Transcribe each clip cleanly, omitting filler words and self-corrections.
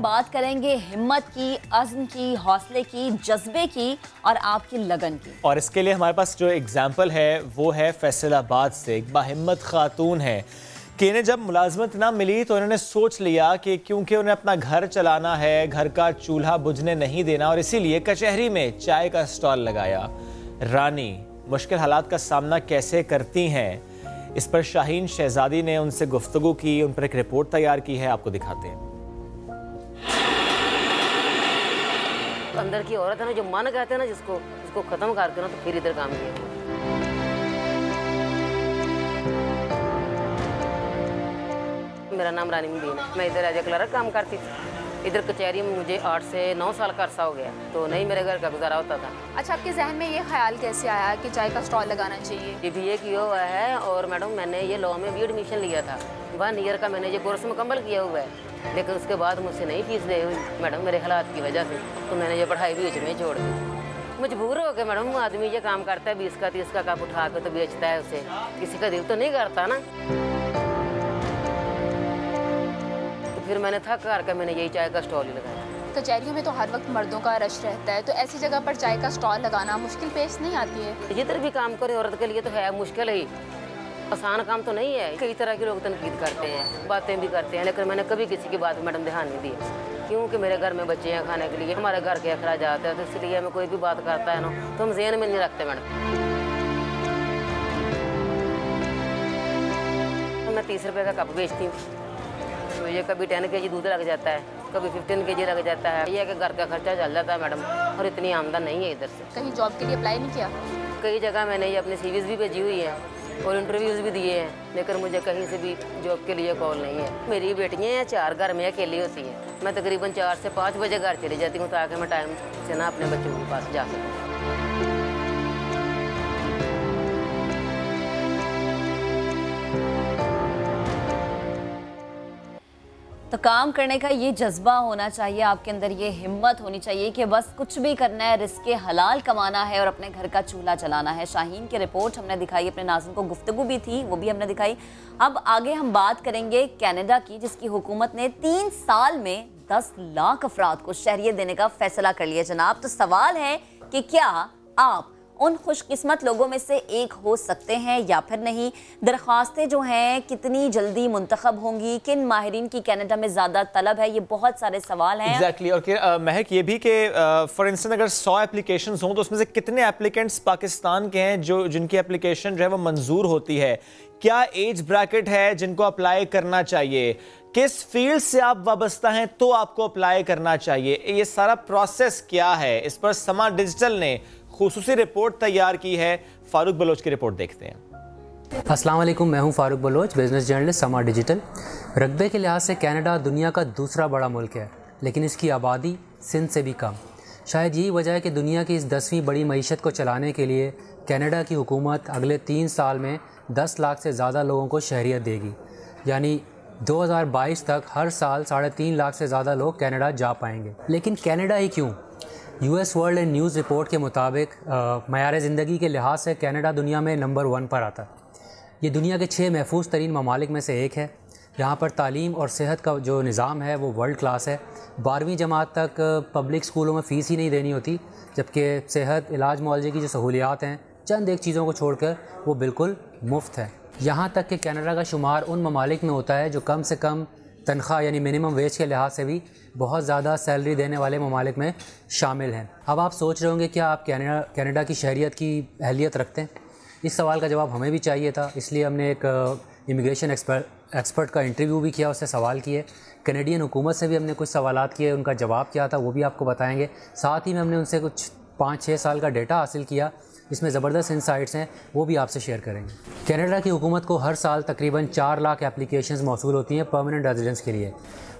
बात करेंगे हिम्मत की, अज़्म की, हौसले की, जज्बे की और आपकी लगन की। और इसके लिए हमारे पास जो एग्जाम्पल है वो है फैसलाबाद से। एक बाहिम्मत खातून है कि इन्हें जब मुलाजमत ना मिली तो इन्होंने सोच लिया कि क्योंकि उन्हें अपना घर चलाना है, घर का चूल्हा बुझने नहीं देना, और इसीलिए कचहरी में चाय का स्टॉल लगाया। रानी मुश्किल हालात का सामना कैसे करती हैं, इस पर शाहीन शहजादी ने उनसे गुफ्तगू की, उन पर एक रिपोर्ट तैयार की है, आपको दिखाते हैं। अंदर की औरत है ना, जो मन कहते हैं ना, जिसको खत्म करके ना तो फिर इधर काम किया। मेरा नाम रानी मुबीन है, मैं इधर एज ए क्लर्क काम करती थी। इधर कचहरी में मुझे 8 से 9 साल का अरसा हो गया, तो नहीं मेरे घर का गुजारा होता था। अच्छा, आपके जहन में ये ख्याल कैसे आया कि चाय का स्टॉल लगाना चाहिए? BA किया हुआ है और मैडम मैंने ये लॉ में भी एडमिशन लिया था। 1 ईयर का मैंने ये कोर्स मुकम्मल किया हुआ है, लेकिन उसके बाद मुझसे नहीं फीस दे हुई मैडम मेरे हालात की वजह से, तो मैंने ये पढ़ाई बीच में छोड़ दी। मजबूर हो गया मैडम, आदमी ये काम करता है 20 का 30 का कप उठा के तो बेचता है, उसे किसी का दिल तो नहीं करता ना। तो फिर मैंने थक करके मैंने यही चाय का स्टॉल ही लगाया। कचहरियों में तो हर वक्त मर्दों का रश रहता है, तो ऐसी जगह पर चाय का स्टॉल लगाना मुश्किल पेश नहीं आती है? जिधर भी काम करे औरत के लिए तो है मुश्किल ही, आसान काम तो नहीं है। कई तरह के लोग तनकीद करते हैं, बातें भी करते हैं, लेकिन मैंने कभी किसी की बात मैडम ध्यान नहीं दी, क्योंकि मेरे घर में बच्चे हैं खाने के लिए, हमारे घर के अखराज आते हैं, तो इसलिए हमें कोई भी बात करता है ना तो हम ज़हन में नहीं रखते मैडम। मैं 30 रुपये का कप बेचती हूँ, तो ये कभी 10 kg दूध लग जाता है, कभी 15 kg लग जाता है। ये कि घर का खर्चा चल जाता है मैडम, और इतनी आमदन नहीं है इधर से। कहीं जॉब के लिए अप्लाई नहीं किया? कई जगह मैंने ये अपनी CVs भी भेजी हुई है और इंटरव्यूज़ भी दिए हैं, लेकिन मुझे कहीं से भी जॉब के लिए कॉल नहीं है। मेरी बेटियाँ हैं 4 घर में अकेली होती हैं, मैं तकरीबन 4 से 5 बजे घर चली जाती हूँ ताकि मैं टाइम से ना अपने बच्चों के पास जा सकूँ। तो काम करने का ये जज्बा होना चाहिए आपके अंदर, ये हिम्मत होनी चाहिए कि बस कुछ भी करना है, रिस्क हलाल कमाना है और अपने घर का चूल्हा चलाना है। शाहीन की रिपोर्ट हमने दिखाई, अपने नाज़िन को गुफ्तगू भी थी, वो भी हमने दिखाई। अब आगे हम बात करेंगे कनाडा की, जिसकी हुकूमत ने 3 साल में 10 लाख अफराद को शहरियत देने का फैसला कर लिया जनाब। तो सवाल है कि क्या आप उन खुशकिस्मत लोगों में से एक हो सकते हैं या फिर नहीं? दरख्वास्तें जो हैं कितनी जल्दी मुंतखब होंगी, किन माहिरीन की कनाडा में ज़्यादा तलब है, ये बहुत सारे सवाल हैं। एग्जैक्टली और महक ये भी कि फॉर इंस्टेंस अगर 100 एप्लीकेशंस हों तो उसमें से कितने एप्लीकेंट्स पाकिस्तान के हैं जो जिनकी एप्लीकेशन जो है वो मंजूर होती है? क्या एज ब्रैकेट है जिनको अप्लाई करना चाहिए? किस फील्ड से आप वाबस्ता हैं तो आपको अप्लाई करना चाहिए? ये सारा प्रोसेस क्या है? इस पर समा डिजिटल ने खुसूसी रिपोर्ट तैयार की है। फारूक बलोच की रिपोर्ट देखते हैं। अस्सलाम वालेकुम, मैं हूं फारूक बलोच, बिजनेस जर्नलिस्ट समा डिजिटल। रकबे के लिहाज से कनाडा दुनिया का दूसरा बड़ा मुल्क है, लेकिन इसकी आबादी सिंध से भी कम। शायद यही वजह है कि दुनिया की इस 10वीं बड़ी मईशत को चलाने के लिए कनाडा की हुकूमत अगले 3 साल में 10 लाख से ज़्यादा लोगों को शहरियत देगी। यानी 2022 तक हर साल 3.5 लाख से ज़्यादा लोग कनाडा जा पाएंगे। लेकिन कनाडा ही क्यों? US world and news report के मुताबिक मयार ज़िंदगी के लिहाज से कनाडा दुनिया में नंबर 1 पर आता है। ये दुनिया के 6 महफूज तरीन ममालिक में से एक है। यहाँ पर तालीम और सेहत का जो निज़ाम है वो वर्ल्ड क्लास है। 12वीं जमात तक पब्लिक स्कूलों में फ़ीस ही नहीं देनी होती, जबकि सेहत, इलाज, मुआवजे की जो सहूलियात हैं चंद एक चीज़ों को छोड़कर वो बिल्कुल मुफ्त है। यहाँ तक कि कनाडा का शुमार उन ममालिक में होता है जो कम से कम तनख्वाह यानी मिनिमम वेज के लिहाज से भी बहुत ज़्यादा सैलरी देने वाले ममालिक में शामिल हैं। अब आप सोच रहे होंगे क्या आप कनाडा की शहरियत की अहलियत रखते हैं? इस सवाल का जवाब हमें भी चाहिए था, इसलिए हमने एक इमिग्रेशन एक्सपर्ट का इंटरव्यू भी किया, उससे सवाल किए। कैनेडियन हुकूमत से भी हमने कुछ सवालात किए, उनका जवाब क्या था वो भी आपको बताएंगे। साथ ही में हमने उनसे कुछ 5-6 साल का डेटा हासिल किया, इसमें ज़बरदस्त इंसाइट्स हैं, वो भी आपसे शेयर करेंगे। कनाडा की हुकूमत को हर साल तकरीबन 4 लाख एप्लीकेशंस मौसूल होती हैं परमानेंट रेजिडेंस के लिए,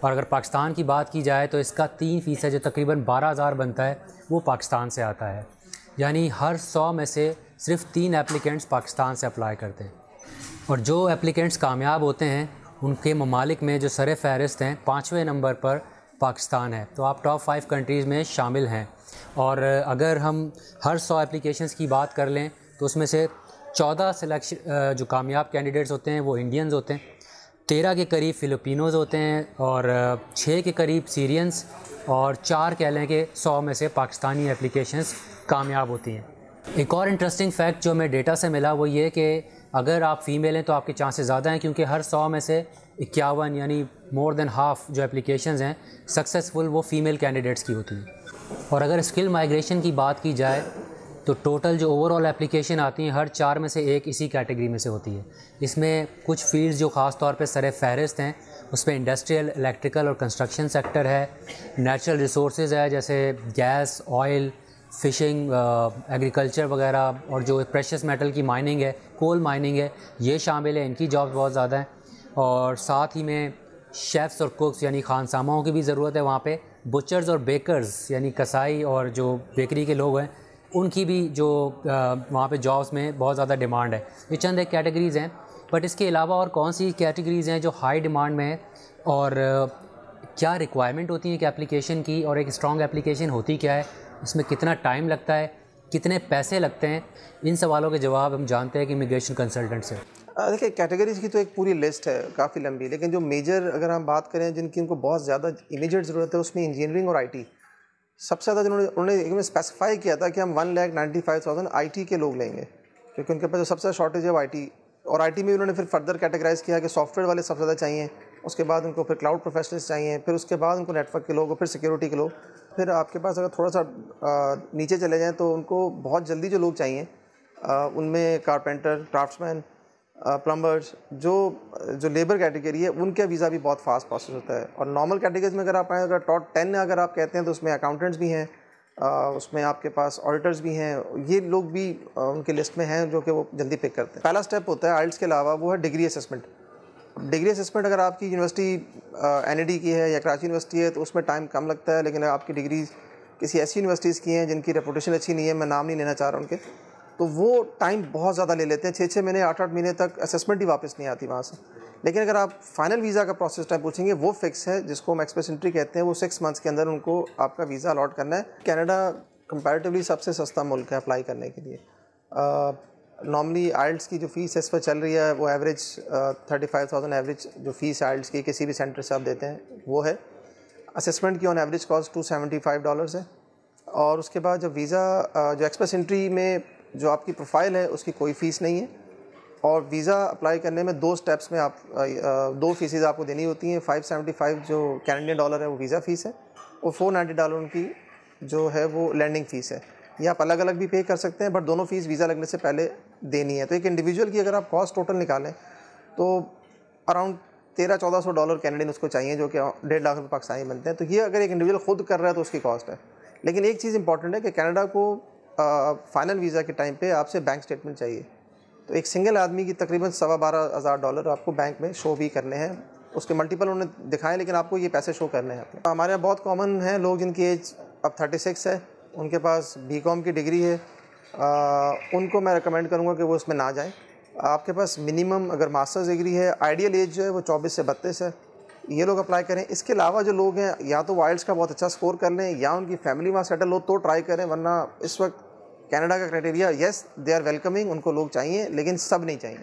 और अगर पाकिस्तान की बात की जाए तो इसका 3% जो तकरीबन 12,000 बनता है वो पाकिस्तान से आता है। यानी हर 100 में से सिर्फ 3 एप्लीकेंट्स पाकिस्तान से अप्लाई करते हैं, और जो एप्लीकेंट्स कामयाब होते हैं उनके ममालिक में जो सर फ़हरिस्त हैं 5वें नंबर पर पाकिस्तान है। तो आप टॉप 5 कंट्रीज़ में शामिल हैं। और अगर हम हर 100 एप्लीकेशंस की बात कर लें तो उसमें से 14 सिलेक्शन जो कामयाब कैंडिडेट्स होते हैं वो इंडियंस होते हैं, 13 के करीब फ़िलिपिनोज़ होते हैं और 6 के करीब सीरियंस और 4 कह लें कि 100 में से पाकिस्तानी एप्लीकेशंस कामयाब होती हैं। एक और इंटरेस्टिंग फैक्ट जो हमें डेटा से मिला वो ये कि अगर आप फ़ीमेल हैं तो आपके चांसेस ज़्यादा हैं, क्योंकि हर 100 में से 51 यानी मोर देन हाफ़ जो एप्लीकेशंस हैं सक्सेसफुल वो फ़ीमेल कैंडिडेट्स की होती हैं। और अगर स्किल माइग्रेशन की बात की जाए तो टोटल जो ओवरऑल एप्लीकेशन आती हैं हर 4 में से एक इसी कैटेगरी में से होती है। इसमें कुछ फील्ड्स जो ख़ास तौर पे सर फहरिस्त हैं उसमें इंडस्ट्रियल, इलेक्ट्रिकल और कंस्ट्रक्शन सेक्टर है, नेचुरल रिसोर्सेज है जैसे गैस, ऑयल, फ़िशिंग, एग्रीकल्चर वगैरह, और जो प्रेशियस मेटल की माइनिंग है, कोल माइनिंग है, ये शामिल है, इनकी जॉब्स बहुत ज़्यादा हैं। और साथ ही में शेफ़्स और कुक्स यानी खानसामाओं की भी ज़रूरत है वहाँ पे। बुचर्स और बेकर्स यानी कसाई और जो बेकरी के लोग हैं उनकी भी जो वहाँ पे जॉब्स में बहुत ज़्यादा डिमांड है। ये चंद एक कैटेगरीज़ हैं, बट इसके अलावा और कौन सी कैटेगरीज़ हैं जो हाई डिमांड में है और क्या रिक्वायरमेंट होती है कि एप्लीकेशन की, और एक स्ट्रॉन्ग एप्लीकेशन होती क्या है, इसमें कितना टाइम लगता है, कितने पैसे लगते हैं, इन सवालों के जवाब हम जानते हैं कि इमिग्रेशन कंसल्टेंट से। देखिए, कैटेगरीज़ की तो एक पूरी लिस्ट है काफ़ी लंबी, लेकिन जो मेजर अगर हम बात करें जिनकी उनको बहुत ज़्यादा इमीडिएट ज़रूरत है उसमें इंजीनियरिंग और आईटी सबसे ज़्यादा। उन्होंने एक में स्पेसिफाई किया था कि हम 1,95,000 आईटी के लोग लेंगे, क्योंकि उनके पास जो सबसे ज़्यादा शॉर्टेज है वो आईटी, और आईटी में उन्होंने फिर फर्दर कैटेगराइज़ किया कि सॉफ्टवेयर वाले सबसे ज़्यादा चाहिए, उसके बाद उनको फिर क्लाउड प्रोफेशनल्स चाहिए, फिर उसके बाद उनको नेटवर्क के लोग, फिर सिक्योरिटी के लोग, फिर आपके पास अगर थोड़ा सा नीचे चले जाएँ तो उनको बहुत जल्दी जो लोग चाहिए उनमें कारपेंटर, क्राफ्ट्समैन, प्लम्बर्स, जो लेबर कैटेगरी है उनका वीज़ा भी बहुत फास्ट प्रोसेस होता है। और नॉर्मल कैटेगरीज में अगर आप आएँ, अगर टॉप 10 अगर आप कहते हैं तो उसमें अकाउंटेंट्स भी हैं, उसमें आपके पास ऑडिटर्स भी हैं, ये लोग भी उनके लिस्ट में हैं जो कि वो जल्दी पिक करते हैं। पहला स्टेप होता है आइल्स के अलावा वो है डिग्री असेसमेंट। डिग्री असेसमेंट अगर आपकी यूनिवर्सिटी NAD की है या कराची यूनिवर्सिटी है तो उसमें टाइम कम लगता है, लेकिन आपकी डिग्री किसी ऐसी यूनिवर्सिटीज़ की हैं जिनकी रेपुटेशन अच्छी नहीं है, मैं नाम नहीं लेना चाह रहा उनके, तो वो टाइम बहुत ज़्यादा ले लेते हैं। 6-6 महीने 8-8 महीने तक असेसमेंट ही वापस नहीं आती वहाँ से। लेकिन अगर आप फाइनल वीज़ा का प्रोसेस टाइम पूछेंगे वो फिक्स है, जिसको हम एक्सप्रेस एंट्री कहते हैं, वो 6 मंथ्स के अंदर उनको आपका वीज़ा अलॉट करना है। कनाडा कंपैरेटिवली सबसे सस्ता मुल्क है अप्लाई करने के लिए। नॉर्मली आइल्स की जो फ़ीस इस पर चल रही है वो एवरेज 35,000 एवरेज जो फ़ीस आइल्स की किसी भी सेंटर से आप देते हैं वो है। असेसमेंट की ऑन एवरेज कॉस्ट $275 है। और उसके बाद जब वीज़ा जो एक्सप्रेस एंट्री में जो आपकी प्रोफाइल है उसकी कोई फ़ीस नहीं है, और वीज़ा अप्लाई करने में 2 स्टेप्स में आप 2 फ़ीसेज आपको देनी होती हैं। $575 जो कैनेडियन डॉलर है वो वीज़ा फ़ीस है, और $490 उनकी जो है वो लैंडिंग फ़ीस है। ये आप अलग अलग भी पे कर सकते हैं, बट दोनों फ़ीस वीज़ा लगने से पहले देनी है। तो एक इंडिविजुअल की अगर आप कॉस्ट टोटल निकालें तो अराउंड $1,300-1,400 कैनेडियन उसको चाहिए, जो कि 1.5 लाख रुपये पाकिस्तानी बनते हैं। तो ये अगर एक इंडिविजुअल खुद कर रहा है तो उसकी कॉस्ट है। लेकिन एक चीज़ इंपॉर्टेंट है कि कनाडा को फाइनल वीज़ा के टाइम पे आपसे बैंक स्टेटमेंट चाहिए। तो एक सिंगल आदमी की तकरीबन $12,500 आपको बैंक में शो भी करने हैं। उसके मल्टीपल उन्होंने दिखाए, लेकिन आपको ये पैसे शो करने हैं। हमारे यहाँ बहुत कॉमन है लोग जिनकी एज अब 36 है, उनके पास BCom की डिग्री है, उनको मैं रिकमेंड करूँगा कि वो उसमें ना जाएँ। आपके पास मिनिमम अगर मास्टर्स डिग्री है, आइडियल एज जो है वो 24 से 32 है, ये लोग अप्लाई करें। इसके अलावा जो लोग हैं या तो आइल्स का बहुत अच्छा स्कोर कर लें या उनकी फैमिली वहाँ सेटल हो तो ट्राई करें, वरना इस वक्त कनाडा का criteria yes they are welcoming, उनको लोग चाहिए, लेकिन सब नहीं चाहिए।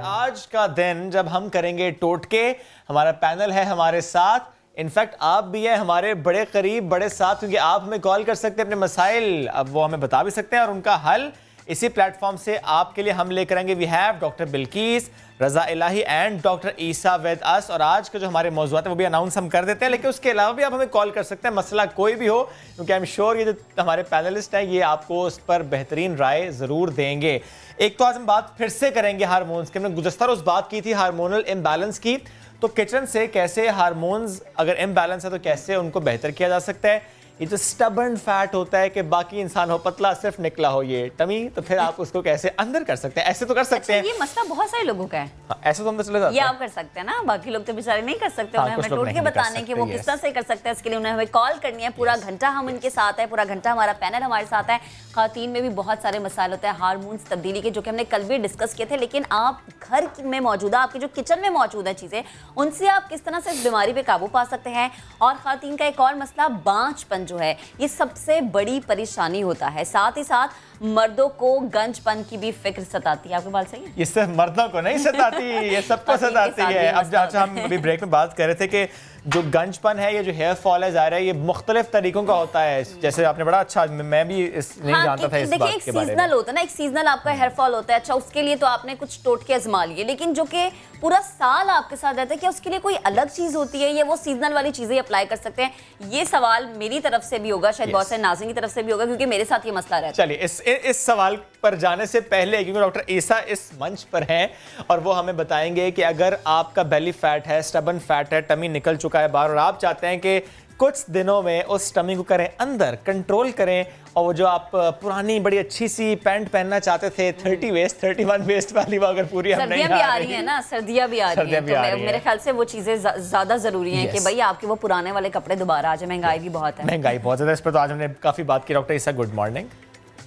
आज का दिन जब हम करेंगे टोटके, हमारा पैनल है हमारे साथ। इनफैक्ट आप भी हैं हमारे बड़े करीब, बड़े साथ, क्योंकि आप हमें कॉल कर सकते हैं अपने मसाइल, अब वो हमें बता भी सकते हैं, और उनका हल इसी प्लेटफॉर्म से आपके लिए हम लेकर आएंगे। We have doctor Bilqis, Raza Ilahi and doctor Isa with us. और आज के जो हमारे मौजूद है वो भी अनाउंस हम कर देते हैं, लेकिन उसके अलावा भी आप हमें कॉल कर सकते हैं, मसला कोई भी हो, क्योंकि आई एम श्योर ये जो हमारे पैनलिस्ट हैं ये आपको उस पर बेहतरीन राय ज़रूर देंगे। एक तो आज हम बात फिर से करेंगे हार्मोन्स की। हमने गुज़श्ता रोज़ बात की थी हार्मोनल इम्बैलेंस की, तो किचन से कैसे हार्मोन्स अगर इम्बैलेंस है तो कैसे उनको बेहतर किया जा सकता है, ये जो स्टबर्न फैट होता है कि बाकी इंसान हो पतला सिर्फ निकला हो ये टमी, तो फिर आप उसको कैसे अंदर कर सकते हैं? ऐसे तो कर सकते हैं। ये मसला बहुत सारे लोगों का है। हाँ, ऐसे तो हम तो चले जाते ये हैं। आप कर सकते हैं ना, बाकी लोग तो बेचारे नहीं कर सकते। हाँ, उन्हें हमें कुछ लोग टोट के नहीं कर बताने कि वो सकते, किस तरह से कर सकते हैं। इसके लिए उन्हें हमें कॉल करनी है। पूरा घंटा हम उनके साथ है, पूरा घंटा हमारा पैनल हमारे साथ है। खातन में भी बहुत सारे मसाइल होते हैं हार्मोन्स तब्दीली के, जो कि हमने कल भी डिस्कस किए थे। लेकिन आप घर में मौजूदा, आपके जो किचन में मौजूद है चीजें, उनसे आप किस तरह से इस बीमारी पे काबू पा सकते हैं। और खातन का एक और मसला बांझपन जो है, ये सबसे बड़ी परेशानी होता है। साथ ही साथ मर्दों को गंजपन की भी फिक्र सताती है। आपके बाल सही है? ये सिर्फ मर्दों को नहीं सताती, ये सबको सताती है। अब जैसे हम अभी ब्रेक में बात कर रहे थे कि जो गंजपन है, ये जो हेयर फॉल है, ज़ाहिर है ये मुख्तलिफ तरीकों का होता है। जैसे आपने बड़ा अच्छा, मैं भी नहीं जानता था इस बात के बारे में। सीजनल होता है ना, एक सीजनल आपका हेयर फॉल होता है। अच्छा, उसके लिए तो आपने कुछ टोटके आजमा लिए, लेकिन जो कि पूरा साल आपके साथ रहता है, क्या उसके लिए कोई अलग चीज होती है या वो सीजनल वाली चीजें अप्लाई कर सकते हैं? ये सवाल मेरी तरफ से भी होगा, शायद बहुत सारे नाज़रीन की तरफ से भी होगा, क्योंकि मेरे साथ ये मसला रहता है। चलिए इस सवाल पर जाने से पहले, क्योंकि डॉक्टर ईसा इस मंच पर हैं और वो हमें बताएंगे कि अगर आपका बेली फैट है, स्टबन फैट है, टमी निकल चुका है बाहर और आप चाहते हैं कि कुछ दिनों में उस टमी को करें अंदर, कंट्रोल करें, और वो जो आप पुरानी बड़ी अच्छी सी पैंट पहनना चाहते थे 30 वेस्ट 31 वेस्ट वाली, वो अगर पूरी हम नहीं सर्दियां भी आ रही हैं ना, सर्दियां भी आ रही हैं, तो मेरे ख्याल से वो चीजें ज्यादा जरूरी हैं कि भाई आपके वो पुराने वाले कपड़े दोबारा आ जाए। महंगाई भी बहुत है, महंगाई बहुत ज्यादा, इस पर तो आज हमने काफी बात की। डॉक्टर ईसा, गुड मॉर्निंग।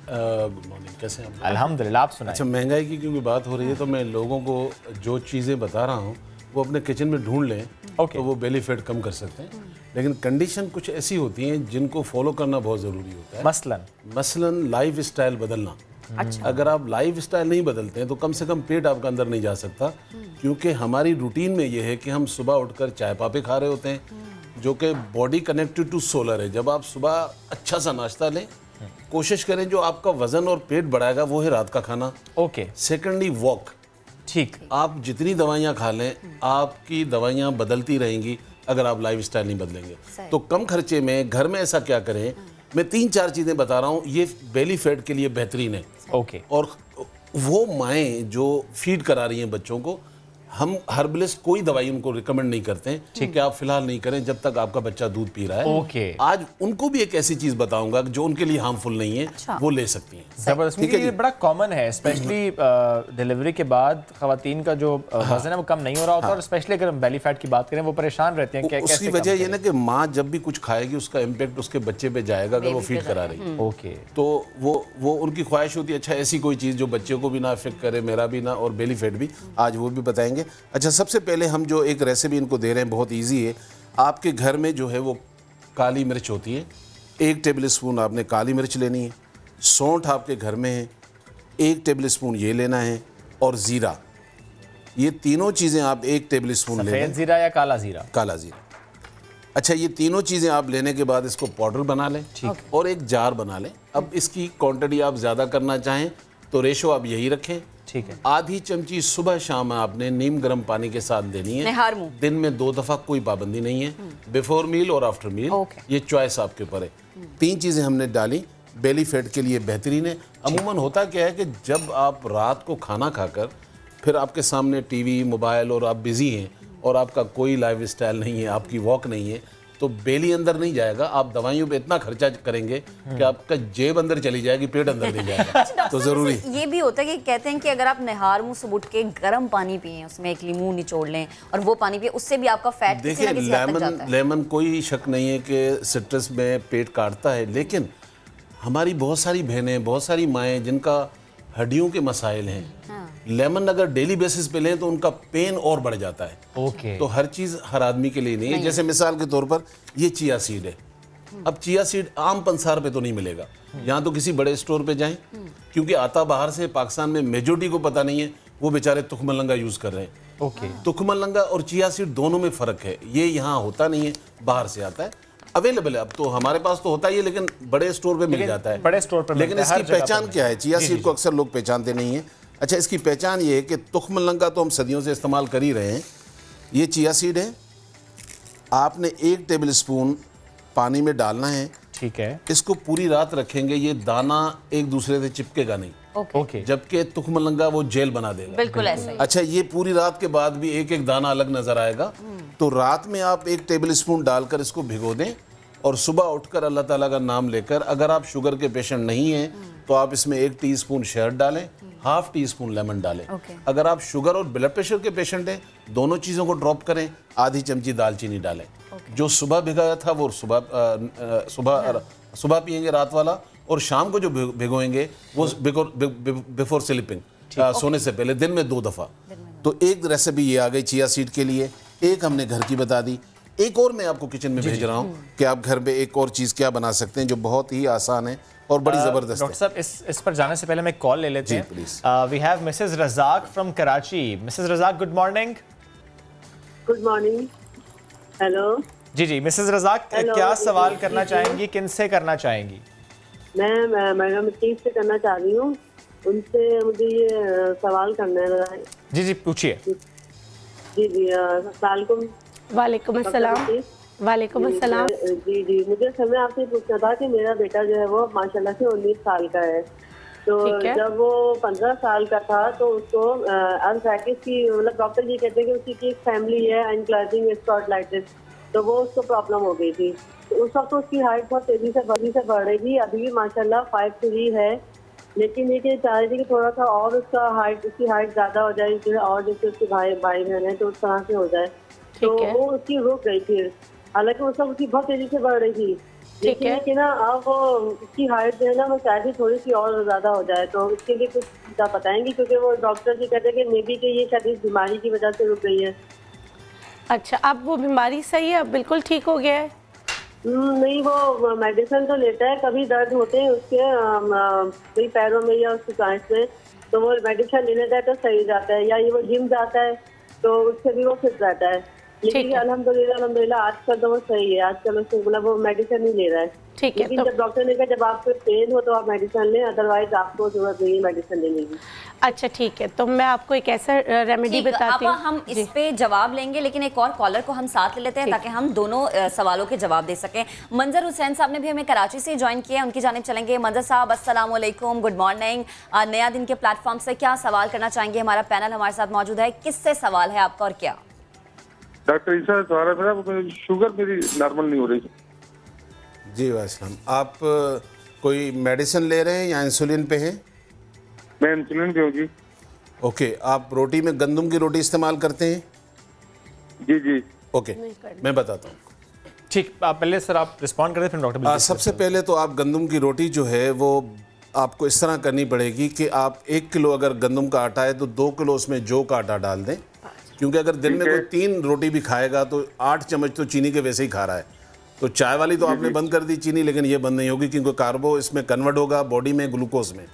गुड मॉर्निंग, कैसे हैं? अल्हम्दुलिल्लाह, आप सुनाएं। अच्छा, महंगाई की क्योंकि बात हो रही है तो मैं लोगों को जो चीज़ें बता रहा हूँ वो अपने किचन में ढूंढ लें, तो वो बेली फैट कम कर सकते हैं। लेकिन कंडीशन कुछ ऐसी होती हैं जिनको फॉलो करना बहुत ज़रूरी होता है। मसलन लाइफ स्टाइल बदलना। अच्छा। अगर आप लाइफ स्टाइल नहीं बदलते हैं तो कम से कम पेट आपका अंदर नहीं जा सकता, क्योंकि हमारी रूटीन में ये है कि हम सुबह उठकर चाय पापे खा रहे होते हैं, जो कि बॉडी कनेक्टेड टू सोलर है। जब आप सुबह अच्छा सा नाश्ता लें, कोशिश करें जो आपका वजन और पेट बढ़ाएगा वो है रात का खाना। ओके। Secondly walk. ठीक, आप जितनी दवाइयाँ खा लें आपकी दवाइयाँ बदलती रहेंगी अगर आप लाइफ स्टाइल नहीं बदलेंगे। तो कम खर्चे में घर में ऐसा क्या करें, मैं 3-4 चीज़ें बता रहा हूँ, ये बेली फैट के लिए बेहतरीन है। ओके। और वो माएँ जो फीड करा रही हैं बच्चों को, हम हर्बलिस्ट कोई दवाई उनको रिकमेंड नहीं करते हैं, ठीक है, आप फिलहाल नहीं करें जब तक आपका बच्चा दूध पी रहा है। ओके। आज उनको भी एक ऐसी चीज बताऊंगा जो उनके लिए हार्मफुल नहीं है। अच्छा। वो ले सकती हैं। जबरदस्त। ये बड़ा कॉमन है, स्पेशली डिलीवरी के बाद खवातीन का जो वजन है वो कम नहीं हो रहा होता, और स्पेशली अगर हम बेली फैट की बात करें वो परेशान रहते हैं। उसकी वजह ये ना कि माँ जब भी कुछ खाएगी उसका इम्पेक्ट उसके बच्चे पे जाएगा अगर वो फीड करा रही है। ओके। तो वो उनकी ख्वाहिश होती है अच्छा ऐसी कोई चीज़ जो बच्चे को भी ना अफेक्ट करे, मेरा भी ना, और बेली फैट भी। आज वो भी बताएंगे। अच्छा, सबसे पहले हम जो एक रेसिपी इनको दे रहे हैं बहुत इजी है। आपके घर में जो है वो काली मिर्च होती है, 1 टेबल स्पून आपने काली मिर्च लेनी है। सौंठ आपके घर में है, 1 टेबल स्पून ये लेना है, और ज़ीरा। ये तीनों चीज़ें आप 1 टेबल स्पून लेना है। सफ़ेद ज़ीरा या काला ज़ीरा? काला ज़ीरा। अच्छा, ये तीनों चीज़ें आप लेने के बाद इसको पाउडर बना लें, ठीक, और एक जार बना लें। अब इसकी क्वांटिटी आप ज़्यादा करना चाहें तो रेशो आप यही रखें, ठीक है। आधी चमची सुबह शाम आपने नीम गर्म पानी के साथ देनी है। दिन में 2 दफ़ा, कोई पाबंदी नहीं है, बिफोर मील और आफ्टर मील, ये चॉइस आपके ऊपर है। 3 चीज़ें हमने डाली, बेली फैट के लिए बेहतरीन है। अमूमन होता क्या है कि जब आप रात को खाना खाकर फिर आपके सामने टीवी, मोबाइल और आप बिज़ी हैं और आपका कोई लाइफ स्टाइल नहीं है, आपकी वॉक नहीं है, तो बेली अंदर नहीं जाएगा। आप दवाइयों पे इतना खर्चा करेंगे कि आपका जेब अंदर चली जाएगी, पेट अंदर नहीं जाएगा। तो जरूरी ये भी होता है कि कहते हैं कि अगर आप नहार मुंह सुबह उठ के गर्म पानी पिए, उसमें एक लीमू निचोड़ लें और वो पानी पिए, उससे भी आपका फैट देखिए, लेमन कोई शक नहीं है कि सिट्रस में पेट काटता है, लेकिन हमारी बहुत सारी बहनें, बहुत सारी माएँ जिनका हड्डियों के मसाइल हैं, लेमन अगर डेली बेसिस पे लें तो उनका पेन और बढ़ जाता है। ओके। तो हर चीज़ हर आदमी के लिए नहीं है। जैसे मिसाल के तौर पर ये चिया सीड है। अब चिया सीड आम पंसार पे तो नहीं मिलेगा, यहाँ तो किसी बड़े स्टोर पे जाएं, क्योंकि आता बाहर से, पाकिस्तान में मेजोरिटी को पता नहीं है, वो बेचारे तुखमलंगा यूज़ कर रहे हैं। ओके। तुखमलंगा और चिया सीड दोनों में फ़र्क है, ये यहाँ होता नहीं है, बाहर से आता है। अवेलेबल है, अब तो हमारे पास तो होता ही है, लेकिन बड़े स्टोर पे मिल जाता है, बड़े स्टोर पे। लेकिन इसकी पहचान क्या है? चिया सीड को अक्सर लोग पहचानते नहीं है। अच्छा, इसकी पहचान ये है कि तुखमलंगा तो हम सदियों से इस्तेमाल कर ही रहे हैं। ये चिया सीड है, आपने 1 टेबल स्पून पानी में डालना है, ठीक है। इसको पूरी रात रखेंगे, ये दाना एक दूसरे से चिपकेगा नहीं। ओके। जबकि तुखमलंगा वो जेल बना देगा। बिल्कुल ऐसा ही। अच्छा, ये पूरी रात के बाद भी एक एक दाना अलग नजर आएगा। तो रात में आप 1 टेबल स्पून डालकर इसको भिगो दें और सुबह उठकर अल्लाह ताला का नाम लेकर, अगर आप शुगर के पेशेंट नहीं हैं तो आप इसमें 1 टीस्पून शहद डालें, ½ टीस्पून लेमन डालें। अगर आप शुगर और ब्लड प्रेशर के पेशेंट हैं, दोनों चीज़ों को ड्रॉप करें, आधी चमची दालचीनी डालें। जो सुबह भिगाया था वो सुबह पिएंगे रात वाला, और शाम को जो भिगोएंगे वो बिफोर स्लीपिंग, सोने से पहले दिन में 2 दफ़ा। तो एक रेसिपी ये आ गई चिया सीड के लिए, एक हमने घर की बता दी, एक और मैं आपको किचन में भेज रहा हूँ कि आप घर में एक और चीज़ क्या बना सकते हैं जो बहुत ही आसान है और बड़ी ज़बरदस्त है। डॉक्टर साहब, इस पर जाने से पहले मैं कॉल ले लेते हैं। Please. We have Mrs Razzaq from Karachi. Mrs Razzaq, good morning. Good morning. Hello ji, Mrs Razzaq, क्या सवाल करना चाहेंगी, किन से करना चाहेंगी? मैं मैडम चीफ से करना चाह रही हूँ, उनसे मुझे ये सवाल करना है। जी पूछिए। जी वालेकुम अस्सलाम। वालेकुम अस्सलाम। जी मुझे समय आपसे पूछना था कि मेरा बेटा जो है वो माशाल्लाह से 19 साल का है। तो जब वो 15 साल का था तो उसको अल्जाइमर की, मतलब डॉक्टर ये कहते हैं कि उसकी एक फैमिली है एनक्लाइजिंग स्पॉटलाइटिस, तो वो उसको प्रॉब्लम हो गई थी। तो उस वक्त उसकी हाइट बहुत तेजी से बढ़ रही थी। अभी भी माशाल्लाह 5'3" है, लेकिन ये चाह रही थी कि थोड़ा सा और उसकी हाइट ज़्यादा हो जाए, जो है और जैसे उसके भाई बहन है तो उस तरह से हो जाए। तो वो उसकी रुक गई थी, हालांकि उस वक्त उसकी बहुत तेजी से बढ़ रही थी, लेकिन ना अब वो उसकी हाइट जो है ना वो शायद ही थोड़ी सी और ज़्यादा हो जाए। तो उसके लिए कुछ आप बताएंगे, क्योंकि वो डॉक्टर जी कहते हैं कि मे बी कि ये शायद इस बीमारी की वजह से रुक गई है। अच्छा, अब वो बीमारी सही है, अब बिल्कुल ठीक हो गया है? नहीं, वो मेडिसिन तो लेता है, कभी दर्द होते हैं उसके कई पैरों में या उसकी सांस में, तो वो मेडिसिन ले लेता है तो सही जाता है, या ये वो जिम जाता है तो उससे भी वो फिट रहता है। लेकिन अल्हम्दुलिल्लाह आजकल तो वो सही है, आजकल उसको मतलब वो मेडिसिन नहीं ले रहा है। ठीक है, लेकिन जब डॉक्टर ने कहा जब आपको पेन हो तो आप मेडिसिन लें, अदरवाइज आपको जरूरत नहीं है मेडिसिन लेने की। अच्छा ठीक है, तो मैं आपको एक ऐसा रेमेडी बताती हूँ। हम इस पे जवाब लेंगे, लेकिन एक और कॉलर को हम साथ ले लेते हैं ताकि हम दोनों सवालों के जवाब दे सकें। मंजर हुसैन साहब ने भी हमें कराची से ज्वाइन किया है, उनकी जानिब चलेंगे। मंजर साहब अस्सलाम वालेकुम, गुड मॉर्निंग। नया दिन के प्लेटफॉर्म से क्या सवाल करना चाहेंगे? हमारा पैनल हमारे साथ मौजूद है, किससे सवाल है आपका और क्या? डॉक्टर ईसा सवाल है मेरा, शुगर मेरी नॉर्मल नहीं हो रही। जी वालेकुम। आप कोई मेडिसिन ले रहे हैं या इंसुलिन पे हैं? मैं इंसुलिन पे हूँ जी। ओके, आप रोटी में गंदम की रोटी इस्तेमाल करते हैं? जी। ओके, मैं बताता हूँ। ठीक, आप पहले सर आप रिस्पॉन्ड करें, फिर डॉक्टर। सबसे पहले तो आप गंदम की रोटी जो है वो आपको इस तरह करनी पड़ेगी कि आप 1 किलो अगर गंदम का आटा है तो 2 किलो उसमें जौ का आटा डाल दें, क्योंकि अगर दिन में कोई 3 रोटी भी खाएगा तो 8 चम्मच तो चीनी के वैसे ही खा रहा है। तो चाय वाली तो आपने बंद कर दी चीनी, लेकिन ये बंद नहीं होगी क्योंकि कार्बो इसमें कन्वर्ट होगा बॉडी में ग्लूकोज में।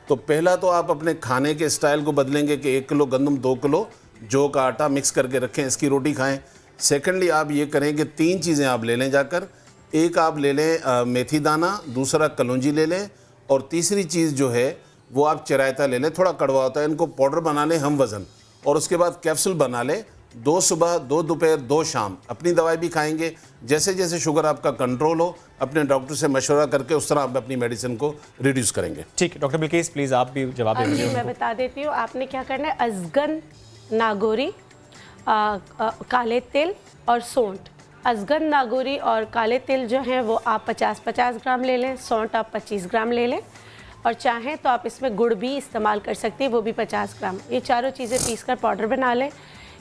तो पहला तो आप अपने खाने के स्टाइल को बदलेंगे कि 1 किलो गंदम 2 किलो जौ का आटा मिक्स करके रखें, इसकी रोटी खाएं। सेकेंडली आप ये करें कि 3 चीज़ें आप ले लें जाकर, एक आप ले लें मेथी दाना, दूसरा कलौंजी ले लें, और तीसरी चीज़ जो है वो आप चरायता ले लें, थोड़ा कड़वा होता है, इनको पाउडर बना लें हम वज़न, और उसके बाद कैप्सूल बना लें, 2 सुबह 2 दोपहर 2 शाम। अपनी दवाई भी खाएंगे, जैसे जैसे शुगर आपका कंट्रोल हो अपने डॉक्टर से मशवरा करके उस तरह आप अपनी मेडिसिन को रिड्यूस करेंगे। ठीक है डॉक्टर बिल्किस, प्लीज़ आप भी जवाब दे दीजिए। मैं बता देती हूँ, आपने क्या करना है, अजगन, नागोरी, काले तिल और सौंठ। अजगन, नागोरी और काले तिल जो हैं वो आप 50-50 ग्राम ले लें, सौंठ आप 25 ग्राम ले लें, और चाहें तो आप इसमें गुड़ भी इस्तेमाल कर सकती हैं, वो भी 50 ग्राम। ये चारों चीज़ें पीसकर पाउडर बना लें।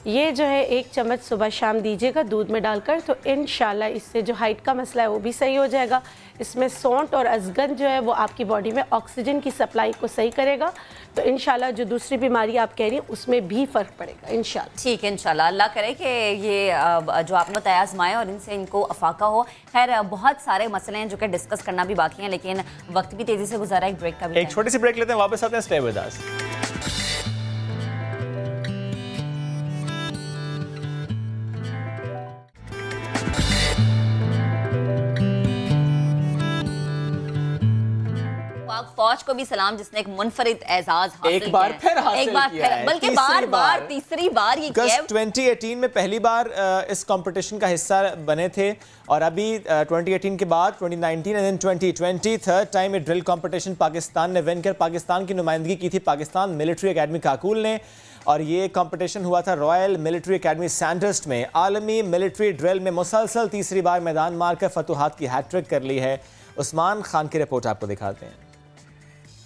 ये जो है 1 चम्मच सुबह शाम दीजिएगा दूध में डालकर, तो इंशाल्लाह इससे जो हाइट का मसला है वो भी सही हो जाएगा। इसमें सौंठ और अजगन जो है वो आपकी बॉडी में ऑक्सीजन की सप्लाई को सही करेगा, तो इंशाल्लाह जो दूसरी बीमारी आप कह रही हैं उसमें भी फ़र्क पड़ेगा इंशाल्लाह। ठीक है, इंशाल्लाह अल्लाह करे कि ये जो आपने तय आजमाएं और इनसे इनको अफाका हो। खैर बहुत सारे मसले हैं जो कि डिस्कस करना भी बाकी हैं, लेकिन वक्त भी तेज़ी से गुजारा, एक ब्रेक का भी। एक छोटी सी ब्रेक लेते हैं, वापस आते हैं, स्टे विद अस। फौज को भी सलाम जिसने एक मुनफरिद एजाज हासिल एक बार फिर हासिल किया है, बल्कि तीसरी बार ये किया है। 2018 में पहली बार इस कंपटीशन का हिस्सा बने थे, और अभी 2018 के बाद 2019 एंड देन 2020 थर्ड टाइम ये ड्रिल कंपटीशन पाकिस्तान ने विन कर पाकिस्तान की नुमाइंदगी की थी पाकिस्तान मिलिट्री एकेडमी काकूल ने। और ये कंपटीशन हुआ था रॉयल मिलिट्री एकेडमी सैंडहर्स्ट में। आलमी मिलिट्री ड्रिल में मुसलसल तीसरी बार मैदान मारकर फतूहात की हैट्रिक कर ली है। उस्मान खान की रिपोर्ट आपको दिखाते हैं।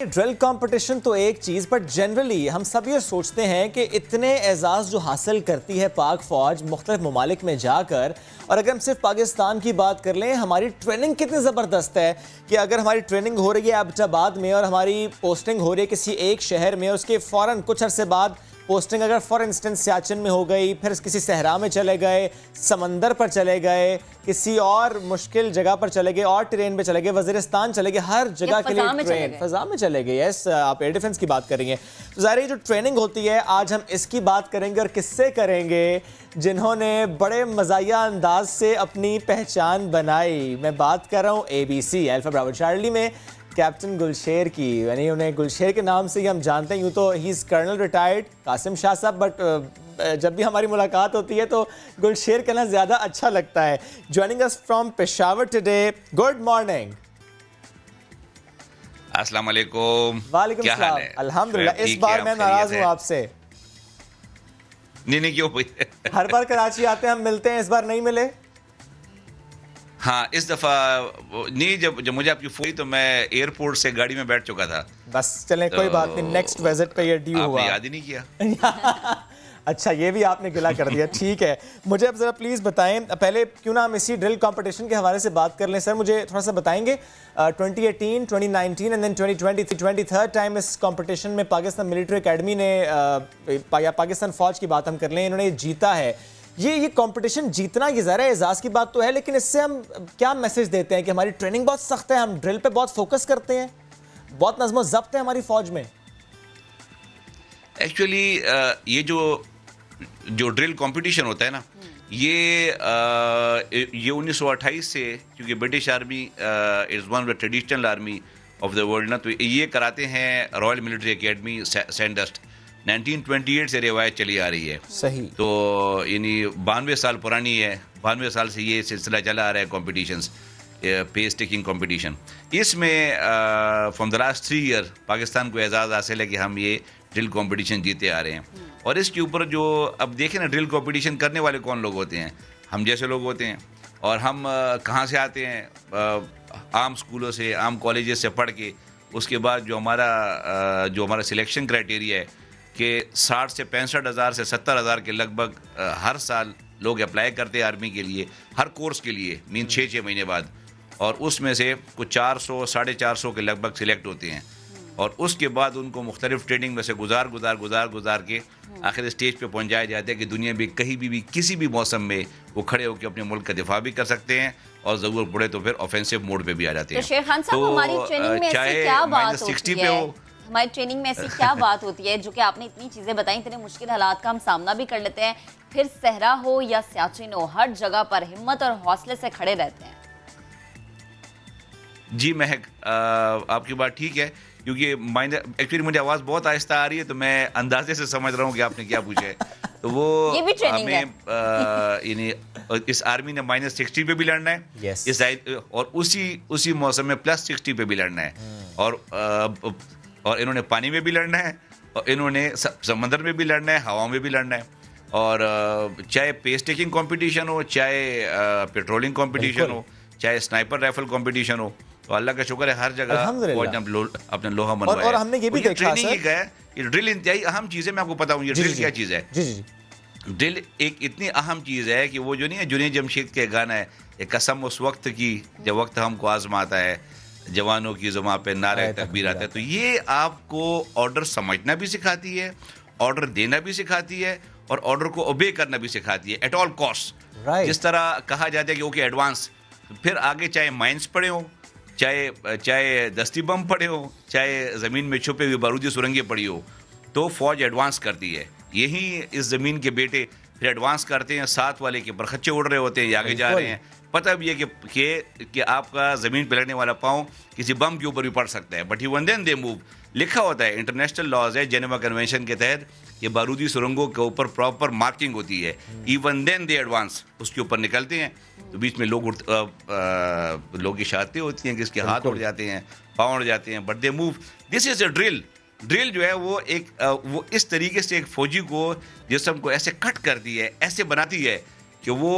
ड्रिल कंपटीशन तो एक चीज़, बट जनरली हम सब ये सोचते हैं कि इतने एजाज़ जो हासिल करती है पाक फ़ौज मुख्तलिफ ममालिक में जाकर, और अगर हम सिर्फ पाकिस्तान की बात कर लें, हमारी ट्रेनिंग कितनी ज़बरदस्त है कि अगर हमारी ट्रेनिंग हो रही है एबटाबाद में और हमारी पोस्टिंग हो रही है किसी एक शहर में, उसके फ़ौरन कुछ अरसे बाद पोस्टिंग अगर फॉर इंस्टेंस सियाचिन में हो गई, फिर किसी सहरा में चले गए, समंदर पर चले गए, किसी और मुश्किल जगह पर चले गए, और ट्रेन पे चले गए, वज़ीरिस्तान चले गए, हर जगह के लिए ट्रेन फ़ज़ा में चले गए। यस, आप एयर डिफेंस की बात करेंगे तो ज़ाहिर जो ट्रेनिंग होती है, आज हम इसकी बात करेंगे और किससे करेंगे, जिन्होंने बड़े मज़ाया अंदाज से अपनी पहचान बनाई। मैं बात कर रहा हूँ ABC अल्फा ब्रावो चार्ली में कैप्टन गुलशेर की। यानी उन्हें गुलशेर के नाम से ही हम जानते हैं, यूँ तो he is colonel retired Qasim Shah sahab, but जब भी हमारी मुलाकात होती है तो गुलशेर कहना ज़्यादा अच्छा लगता है। Joining us from Peshawar today, good morning. अस्सलाम वालेकुम। वालेकुम सलाम। अल्हम्दुलिल्लाह। इस बार मैं नाराज़ हूँ आपसे। नहीं क्यों भाई? हर बार कराची आते हैं हम मिलते हैं, इस बार नहीं मिले। हाँ, इस दफ़ा नहीं, जब मुझे आपकी फोन तो मैं एयरपोर्ट से गाड़ी में बैठ चुका था। बस चलें, कोई बात नहीं, नेक्स्ट विजिट पे ये ड्यू हुआ। आपने याद ही नहीं किया। अच्छा, ये भी आपने गिला कर दिया। ठीक है, मुझे अब ज़रा प्लीज़ बताएं, पहले क्यों ना हम इसी ड्रिल कंपटीशन के हवाले से बात कर लें। सर मुझे थोड़ा सा बताएंगे 2018, 2019 एंड देन 2020, 23rd टाइम इस कंपटीशन में पाकिस्तान मिलिट्री एकेडमी ने या पाकिस्तान फ़ौज की बात हम कर लें, इन्होंने जीता है। ये कंपटीशन जीतना ये ज़रा एजाज़ की बात तो है, लेकिन इससे हम क्या मैसेज देते हैं कि हमारी ट्रेनिंग बहुत सख्त है, हम ड्रिल पे बहुत फोकस करते हैं, बहुत नज़्म ज़ब्त है हमारी फ़ौज में। एक्चुअली ये जो ड्रिल कंपटीशन होता है ना, ये 1928 से, क्योंकि British army is one of the traditional army of the world ना, तो ये कराते हैं रॉयल मिलिट्री एकेडमी सैंडहर्स्ट। 1928 से रिवायत चली आ रही है। सही। तो यानी 92 साल पुरानी है, 92 साल से ये सिलसिला चला आ रहा है कॉम्पिटिशन्स, पेस टेकिंग कॉम्पिटिशन। इसमें from the last 3 year Pakistan को एजाज़ हासिल है कि हम ये ड्रिल कंपटीशन जीते आ रहे हैं। और इसके ऊपर जो अब देखें ना, ड्रिल कंपटीशन करने वाले कौन लोग होते हैं? हम जैसे लोग होते हैं। और हम कहाँ से आते हैं? आम स्कूलों से, आम कॉलेजेस से पढ़ के, उसके बाद जो हमारा सिलेक्शन क्राइटेरिया है कि 60 से 65 हज़ार से 70 हज़ार के लगभग हर साल लोग अप्लाई करते हैं आर्मी के लिए, हर कोर्स के लिए, मीन 6 महीने बाद। और उसमें से कुछ 400, 450 के लगभग सिलेक्ट होते हैं। और उसके बाद उनको मुख्तलिफ ट्रेनिंग में से गुजार के आखिर स्टेज पे पहुंचाया जाता है कि दुनिया में कहीं भी किसी भी मौसम में वो खड़े होकर अपने मुल्क का दिफा भी कर सकते हैं, और ज़रूरत पड़े तो फिर ऑफेंसिव मोड पे भी आ जाते हैं। तो शेर खान साहब, हमारी ट्रेनिंग में ऐसी क्या बात होती है? हमारी ट्रेनिंग में ऐसी क्या बात होती है जो कि आपने इतनी चीज़ें बताई, इतने मुश्किल हालात का हम सामना भी कर लेते हैं, फिर सहरा हो या सियाचिन हो, हर जगह पर हिम्मत और हौसले से खड़े रहते हैं? जी महक, आपकी बात ठीक है, क्योंकि एक्चुअली मुझे आवाज़ बहुत आहिस्ता आ रही है, तो मैं अंदाजे से समझ रहा हूँ कि आपने क्या पूछा है। तो वो ये भी ट्रेनिंग है। यानी इस आर्मी ने -60 पे भी लड़ना है। yes. और उसी मौसम में +60 पे भी लड़ना है। और इन्होंने पानी में भी लड़ना है, और इन्होंने समंदर में भी लड़ना है, हवा में भी लड़ना है। और चाहे पेस टेकिंग कंपटीशन हो, चाहे पेट्रोलिंग कंपटीशन हो, चाहे स्नाइपर राइफल कंपटीशन हो, तो अल्लाह का शुक्र है हर जगह अपने लोहा मनवाया। और हमने ये भी देखा ट्रेनिंग ही है, ये ड्रिल इंतहाई अहम चीज़ है। मैं आपको बताऊँ ये ड्रिल क्या चीज़ है। ड्रिल एक इतनी अहम चीज़ है कि वो जो नहीं है, जुनैद जमशेद के गाना है, एक कसम उस वक्त की जब वक्त हमको आजमाता है, जवानों की ज़ुबान पे नारे तकबीर आता है। तो ये आपको ऑर्डर समझना भी सिखाती है, ऑर्डर देना भी सिखाती है, और ऑर्डर को ओबे करना भी सिखाती है एट ऑल कॉस्ट। जिस तरह कहा जाता है कि ओके एडवांस, फिर आगे चाहे माइंस पड़े हो, चाहे दस्ती बम पड़े हो, चाहे ज़मीन में छुपे हुए बारूदी सुरंगें पड़ी हो, तो फ़ौज एडवांस करती है। यही इस ज़मीन के बेटे फिर एडवांस करते हैं, साथ वाले के बरखच्चे उड़ रहे होते हैं, ये आगे जा रहे हैं। पता भी है कि आपका ज़मीन पर लगने वाला पाँव किसी बम के ऊपर भी पड़ सकता है, but even then they move. लिखा होता है, इंटरनेशनल लॉज है, जेनेवा कन्वेंशन के तहत, ये बारूदी सुरंगों के ऊपर प्रॉपर मार्किंग होती है। इवन देन दे एडवांस उसके ऊपर निकलते हैं, तो बीच में लोग इशारते होती हैं कि इसके हाथ उड़ जाते हैं, पाँव उड़ जाते हैं, but they move. This is a drill. Drill जो है वो इस तरीके से एक फौजी को जिस्म को ऐसे कट करती है, ऐसे बनाती है कि वो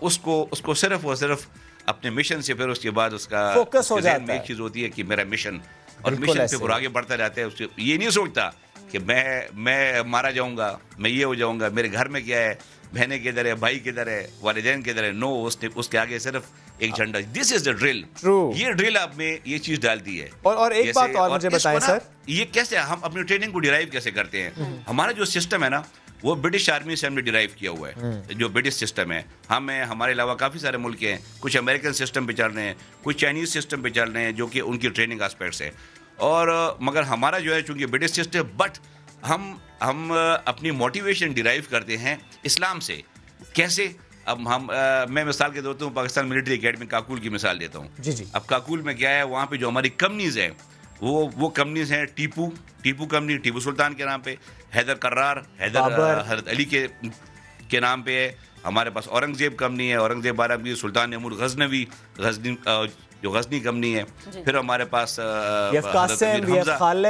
उसको सिर्फ और सिर्फ अपने मिशन से फिर उसके बाद उसका फोकस हो जाता है। एक चीज़ होती है कि मेरा मिशन, और मिशन पे वो आगे बढ़ता रहता है। उससे ये नहीं सोचता कि मैं मारा जाऊंगा, मैं ये हो जाऊंगा, मेरे घर में क्या है, बहनें किधर है, भाई किधर है, वालिदैन किधर है। नो, उसके आगे सिर्फ एक झंडा। This is the drill. ये ड्रिल आप में ये चीज डालती है। और एक बात और मुझे बताएं सर, ये कैसे हम अपनी ट्रेनिंग को डिराइव कैसे करते हैं? हमारा जो सिस्टम है ना, वो ब्रिटिश आर्मी से हमने डिराइव किया हुआ है। जो ब्रिटिश सिस्टम है, हमारे अलावा काफ़ी सारे मुल्क हैं, कुछ अमेरिकन सिस्टम पे चल रहे हैं, कुछ चाइनीज़ सिस्टम पे चल रहे हैं, जो कि उनकी ट्रेनिंग एस्पेक्ट्स है। और मगर हमारा जो है चूँकि ब्रिटिश सिस्टम, बट हम अपनी मोटिवेशन डिराइव करते हैं इस्लाम से। कैसे? अब मैं मिसाल के देता हूँ, पाकिस्तान मिलिट्री एकेडमी काकुल की मिसाल देता हूँ। जी जी। अब काकुल में क्या है, वहाँ पे जो हमारी कंपनीज हैं वो कंपनीज हैं टीपू कंपनी, टीपू सुल्तान के नाम पे, हैदर कर्रार, हज़रत अली के नाम पे है। हमारे पास औरंगजेब कंपनी है, औरंगजेब बारह की, सुल्तान नमूर गजनवी जो गजनी कंपनी है। फिर हमारे पास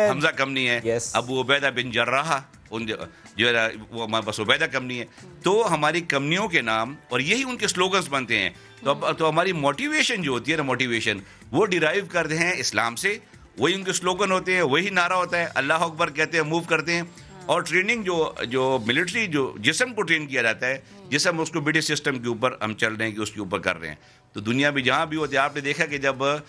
हमजा कंपनी है, अबू उबैदा बिन जर्राह जो है वो हमारे पास उबैदा कंपनी है। तो हमारी कंपनियों के नाम और यही उनके स्लोगन्स बनते हैं। तो हमारी मोटिवेशन जो होती है ना, मोटिवेशन वो डिराइव करते हैं इस्लाम से। वही उनके स्लोगन होते हैं, वही नारा होता है, अल्लाह अकबर कहते हैं, मूव करते हैं। और ट्रेनिंग जो मिलिट्री जो जिस्म को ट्रेन किया जाता है, जिस्म उसको ब्रिटिश सिस्टम के ऊपर हम चल रहे हैं कि उसके ऊपर कर रहे हैं। तो दुनिया में जहाँ भी होते हैं, आपने देखा कि जब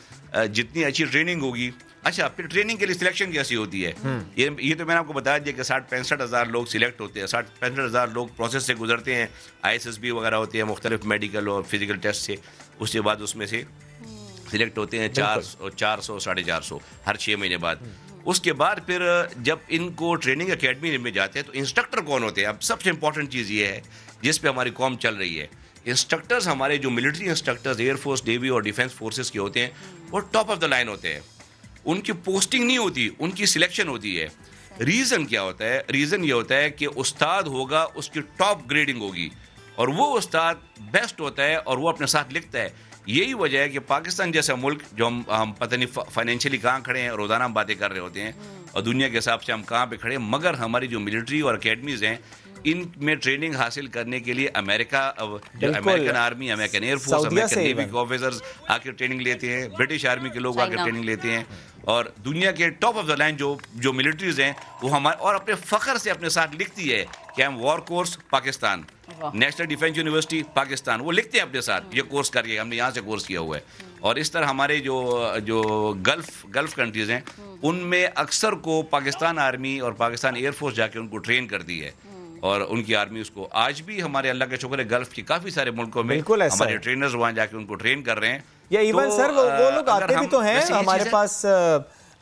जितनी अच्छी ट्रेनिंग होगी, अच्छा फिर ट्रेनिंग के लिए सिलेक्शन कैसी होती है? ये तो मैंने आपको बताया दिया कि 60-65 हज़ार लोग सिलेक्ट होते हैं, 60-65 हज़ार लोग प्रोसेस से गुजरते हैं, ISSB वगैरह होते हैं, मुख्तलिफ मेडिकल और फिजिकल टेस्ट से। उसके बाद उसमें से सिलेक्ट होते हैं 400-450 हर 6 महीने बाद। उसके बाद फिर जब इनको ट्रेनिंग एकेडमी में जाते हैं तो इंस्ट्रक्टर कौन होते हैं? अब सबसे इंपॉर्टेंट चीज़ ये है जिस पे हमारी कौम चल रही है। इंस्ट्रक्टर्स, हमारे जो मिलिट्री इंस्ट्रक्टर्स एयरफोर्स, नेवी और डिफेंस फोर्सेस के होते हैं, वो टॉप ऑफ द लाइन होते हैं। उनकी पोस्टिंग नहीं होती, उनकी सिलेक्शन होती है। रीज़न क्या होता है? रीज़न ये होता है कि उस्ताद होगा, उसकी टॉप ग्रेडिंग होगी, और वो उस्ताद बेस्ट होता है और वो अपने साथ लिखता है। यही वजह है कि पाकिस्तान जैसा मुल्क, जो हम पता नहीं फाइनेंशियली कहाँ खड़े हैं, रोज़ाना हम बातें कर रहे होते हैं और दुनिया के हिसाब से हम कहाँ पे खड़े हैं, मगर हमारी जो मिलिट्री और अकेडमीज़ हैं, इनमें ट्रेनिंग हासिल करने के लिए American army, American air force, American navy के ऑफिसर्स आके ट्रेनिंग लेते हैं, ब्रिटिश आर्मी के लोग आके ट्रेनिंग लेते हैं, और दुनिया के टॉप ऑफ द लाइन जो मिलिट्रीज हैं वो हमारे, और अपने फ़ख्र से अपने साथ लिखती है कि हम war course Pakistan, national defence university Pakistan, वो लिखते हैं अपने साथ, ये कोर्स करके हमने यहाँ से कोर्स किया हुआ है। और इस तरह हमारे जो गल्फ कंट्रीज़ हैं, उनमें अक्सर को पाकिस्तान आर्मी और पाकिस्तान एयरफोर्स जाके उनको ट्रेन करती है, और उनकी आर्मी उसको आज भी, हमारे अल्लाह के शुक्र है, गल्फ के काफ़ी सारे मुल्कों में हमारे ट्रेनर्स वहाँ जाके उनको ट्रेन कर रहे हैं। या इवन सर वो लोग आते भी तो हैं हमारे पास,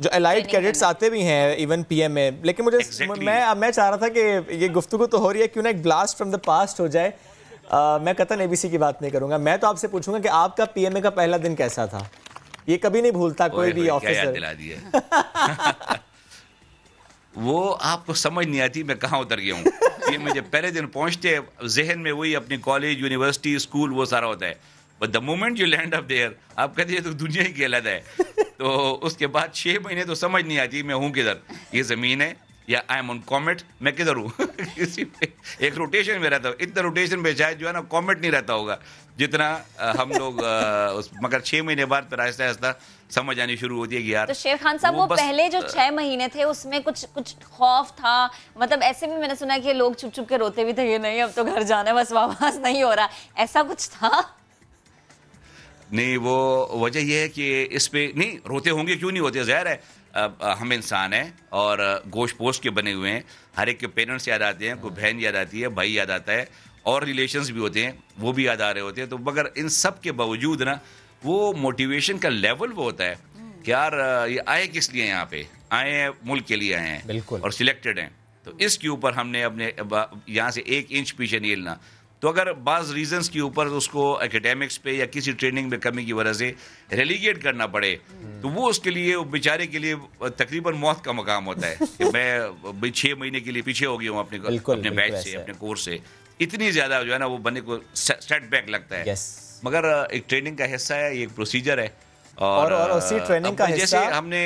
जो एलाइड कैडेट्स आते भी हैं इवन पीएम में। लेकिन मुझे मैं चाह रहा था कि ये गुफ्तगू तो हो रही है, क्यों ना एक ब्लास्ट फ्रॉम द पास्ट हो जाए। मैं कतन एबीसी की बात नहीं करूंगा, मैं तो आपसे पूछूंगा कि आपका पीएमए का पहला दिन कैसा था? ये कभी नहीं भूलता कोई भी ऑफिसर। वो आपको समझ नहीं आती मैं कहाँ उतर गया हूँ। ये मुझे पहले दिन पहुँचते जहन में वही अपनी कॉलेज, यूनिवर्सिटी, स्कूल वो सारा होता है, but the moment you land up there आप कहते हैं तो दुनिया ही अलग है। तो उसके बाद 6 महीने तो समझ नहीं आती मैं हूँ किधर, ये ज़मीन है या आई एम ऑन कॉमेट, मैं किधर हूँ। एक रोटेशन में रहता हूँ, इतना रोटेशन में शायद जो है ना कॉमेट नहीं रहता होगा जितना हम लोग मगर 6 महीने बाद फिर आहिस्ता आहिस्ता समझ आनी शुरू होती है कि यार। तो शेर खान साहब वो पहले जो 6 महीने थे उसमें कुछ खौफ था, मतलब ऐसे भी मैंने सुना कि लोग छुप छुप के रोते भी थे, ये नहीं अब तो घर जाना है, बस वापस नहीं हो रहा, ऐसा कुछ था? नहीं, वो वजह यह है कि इस पे नहीं रोते होंगे, क्यों नहीं होते, ज़ाहिर है हम इंसान हैं और गोश्त पोस्ट के बने हुए हैं, हर एक के पेरेंट्स याद आते हैं, कोई बहन याद आती है, भाई याद आता है, और रिलेशंस भी होते हैं वो भी याद आ रहे होते हैं। तो मगर इन सब के बावजूद ना वो मोटिवेशन का लेवल वो होता है कि यार ये आए किस लिए, यहाँ पे आए हैं मुल्क के लिए आए हैं और सिलेक्टेड हैं, तो इसके ऊपर हमने अपने यहाँ से 1 इंच पीछे नहीं हिलना। तो अगर बाज़ रीजंस के ऊपर उसको एकेडमिक्स पे या किसी ट्रेनिंग में कमी की वजह से रेलीगेट करना पड़े, तो वो उसके लिए बेचारे के लिए तकरीबन मौत का मकाम होता है कि मैं 6 महीने के लिए पीछे हो गया हूँ अपने बैच से, अपने कोर्स से, इतनी ज़्यादा जो है ना वो बनने को सेट बैक लगता है। मगर एक ट्रेनिंग का हिस्सा है, ये एक प्रोसीजर है, और उसी ट्रेनिंग का हिस्सा हमने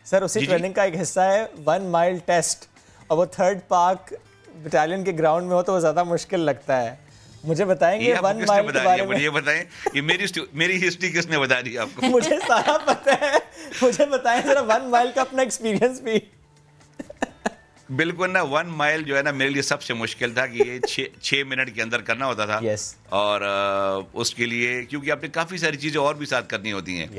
सर उसी ट्रेनिंग का एक हिस्सा है 1 माइल टेस्ट, और वो 3rd पाक बटालियन के ग्राउंड में हो तो वो ज़्यादा मुश्किल लगता है। मुझे बताएंगे 1 माइल के बारे में? ये बताएं, ये मेरी हिस्ट्री किसने बता दी आपको? मुझे सारा पता है, मुझे बताएं जरा 1 माइल का अपना एक्सपीरियंस भी। बिल्कुल ना, 1 माइल जो है ना मेरे लिए सबसे मुश्किल था कि ये 6 मिनट के अंदर करना होता था। और उसके लिए क्योंकि आपने काफ़ी सारी चीज़ें और भी साथ करनी होती हैं।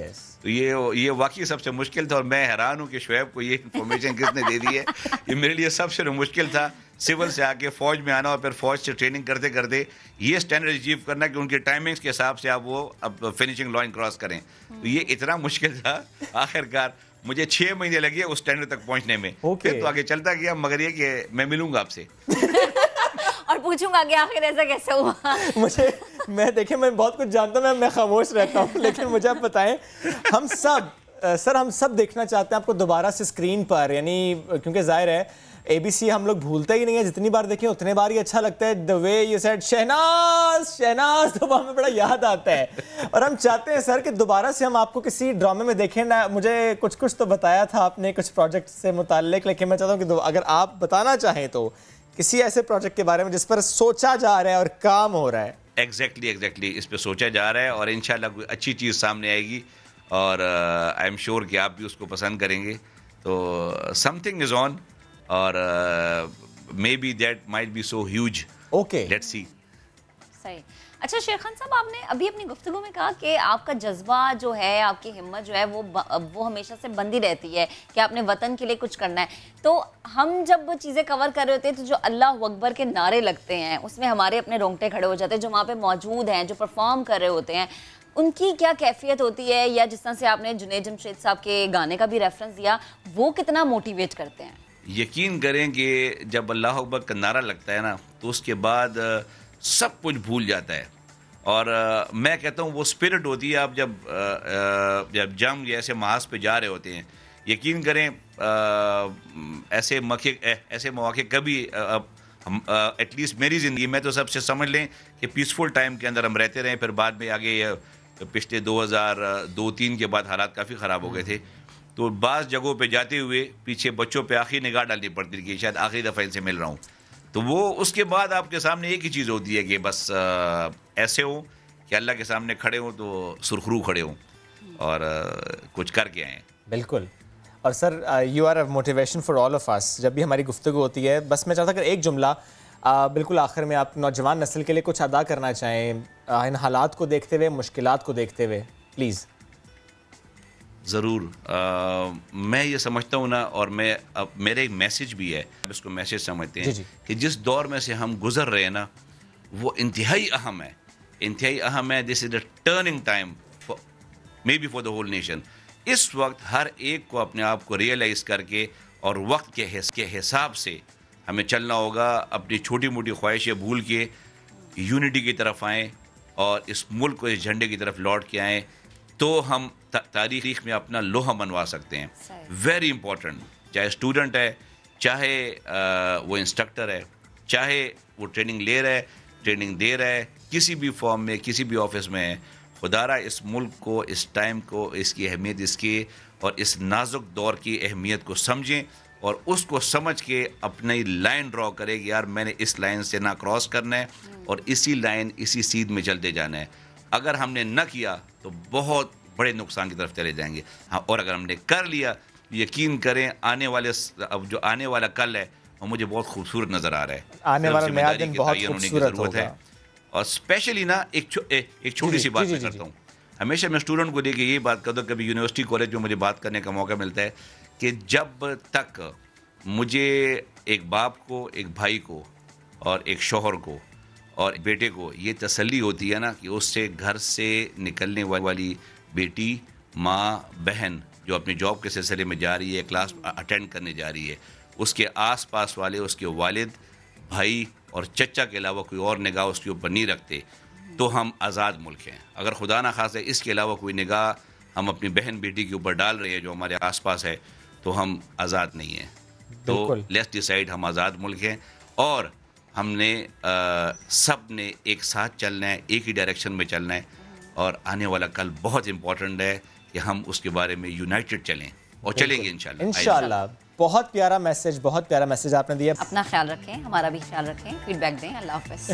तो ये वाकई सबसे मुश्किल था, और मैं हैरान हूँ कि शुएब को ये इन्फॉर्मेशन किसने दे दी है। ये मेरे लिए सबसे मुश्किल था, सिविल से आके फ़ौज में आना और फिर फ़ौज से ट्रेनिंग करते करते ये स्टैंडर्ड अचीव करना कि उनके टाइमिंग्स के हिसाब से आप वो अब फिनिशिंग लाइन क्रॉस करें। तो ये इतना मुश्किल था, आखिरकार मुझे 6 महीने लगे उस स्टैंडर्ड तक पहुंचने में। फिर तो आगे चलता गया, मगर ये कि मैं मिलूंगा आपसे और पूछूंगा कि आखिर ऐसा कैसे हुआ। मैं बहुत कुछ जानता हूँ, मैं खामोश रहता हूँ, लेकिन मुझे आप बताएं, हम सब देखना चाहते हैं आपको दोबारा से स्क्रीन पर, यानी क्योंकि जाहिर है ABC हम लोग भूलते ही नहीं है, जितनी बार देखें उतने बार ही अच्छा लगता है। The way you said Shehnaz तो हमें बड़ा याद आता है, और हम चाहते हैं सर कि दोबारा से हम आपको किसी ड्रामे में देखें ना। मुझे कुछ तो बताया था आपने कुछ प्रोजेक्ट से मुताल्लिक, लेकिन मैं चाहता हूँ कि अगर आप बताना चाहें तो किसी ऐसे प्रोजेक्ट के बारे में जिस पर सोचा जा रहा है और काम हो रहा है। एग्जैक्टली इस पर सोचा जा रहा है, और इंशाल्लाह कोई अच्छी चीज़ सामने आएगी, और आई एम श्योर कि आप भी उसको पसंद करेंगे। तो समथिंग इज ऑन, और may be that might be so huge. Okay, let's see. सही। अच्छा शेर खान साहब, आपने अभी अपनी गुफ्तगू में कहा कि आपका जज्बा जो है, आपकी हिम्मत जो है वो हमेशा से बंदी रहती है कि आपने वतन के लिए कुछ करना है। तो हम जब चीज़ें कवर कर रहे होते हैं तो जो अल्लाह अकबर के नारे लगते हैं उसमें हमारे अपने रोंगटे खड़े हो जाते हैं। जो वहाँ पे मौजूद हैं, जो परफॉर्म कर रहे होते हैं, उनकी क्या कैफियत होती है, या जिस तरह से आपने जुनैद जमशेद साहब के गाने का भी रेफरेंस दिया, वो कितना मोटिवेट करते हैं? यकीन करें कि जब अल्लाह अकबर का नारा लगता है ना, तो उसके बाद सब कुछ भूल जाता है। और मैं कहता हूँ वो स्पिरिट होती है। आप जब जंग या ऐसे महाज पे जा रहे होते हैं, यकीन करें ऐसे मौके कभी एटलीस्ट मेरी ज़िंदगी में तो सबसे समझ लें कि पीसफुल टाइम के अंदर हम रहते रहे। फिर बाद में आगे पिछले 2002-03 के बाद हालात काफ़ी ख़राब हो गए थे, तो बाज़ जगहों पे जाते हुए पीछे बच्चों पे आखिरी निगाह डालनी पड़ती थी कि शायद आखिरी दफ़ा इनसे मिल रहा हूँ। तो वो उसके बाद आपके सामने एक ही चीज़ होती है कि बस ऐसे हो कि अल्लाह के सामने खड़े हों तो सुरखरू खड़े हों और कुछ करके आएँ। बिल्कुल। और sir you are a motivation for all of us. जब भी हमारी गुफ्तगू होती है, बस मैं चाहता कि एक जुमला बिल्कुल आखिर में आप नौजवान नस्ल के लिए कुछ अदा करना चाहें इन हालात को देखते हुए, मुश्किलात को देखते हुए, प्लीज़। ज़रूर। मैं ये समझता हूँ ना, और मेरा एक मैसेज भी है, इसको मैसेज समझते हैं कि जिस दौर में से हम गुजर रहे हैं ना, वो इंतहाई अहम है, इंतहाई अहम है। This is the turning time maybe for the whole nation. इस वक्त हर एक को अपने आप को रियलाइज़ करके और वक्त के हिसाब से हमें चलना होगा। अपनी छोटी मोटी ख्वाहिशें भूल के यूनिटी की तरफ आएँ और इस मुल्क को इस झंडे की तरफ लौट के आएँ, तो हम तारीख में अपना लोहा मनवा सकते हैं। Very important. चाहे स्टूडेंट है, चाहे वो इंस्ट्रक्टर है, चाहे वो ट्रेनिंग ले रहा है, ट्रेनिंग दे रहा है, किसी भी फॉर्म में, किसी भी ऑफिस में है, खुदारा इस मुल्क को, इस टाइम को, इसकी अहमियत, इसकी और इस नाजुक दौर की अहमियत को समझें और उसको समझ के अपनी लाइन ड्रॉ करें कि यार मैंने इस लाइन से ना क्रॉस करना है और इसी लाइन, इसी सीध में चलते जाना है। अगर हमने न किया तो बहुत बड़े नुकसान की तरफ चले जाएंगे। हाँ, और अगर हमने कर लिया, यकीन करें आने वाला कल है वो मुझे बहुत खूबसूरत नज़र आ रहा है। आने वाला नया दिन बहुत खूबसूरत होगा। और स्पेशली ना एक छोटी सी बात मैं करता हूँ, हमेशा मैं स्टूडेंट को लेके यही बात करता हूँ, कभी यूनिवर्सिटी कॉलेज में मुझे बात करने का मौका मिलता है कि जब तक मुझे एक बाप को, एक भाई को और एक शौहर को और बेटे को ये तसल्ली होती है ना कि उससे घर से निकलने वाली बेटी, माँ, बहन जो अपनी जॉब के सिलसिले में जा रही है, क्लास अटेंड करने जा रही है, उसके आसपास वाले, उसके वालिद, भाई और चचा के अलावा कोई और निगाह उसके ऊपर नहीं रखते, तो हम आज़ाद मुल्क हैं। अगर खुदा ना खासा इसके अलावा कोई निगाह हम अपनी बहन बेटी के ऊपर डाल रहे हैं जो हमारे आसपास है, तो हम आज़ाद नहीं हैं। तो लेट्स डिसाइड हम आज़ाद मुल्क हैं और हमने सब ने एक साथ चलना है, एक ही डायरेक्शन में चलना है और आने वाला कल बहुत इम्पोर्टेंट है कि हम उसके बारे में यूनाइटेड चलें। और चलेंगे इंशाल्लाह। इंशाल्लाह। बहुत प्यारा मैसेज आपने दिया। अपना ख्याल रखें, हमारा भी ख्याल रखें, फीडबैक दें। अल्लाह हाफ़िज़।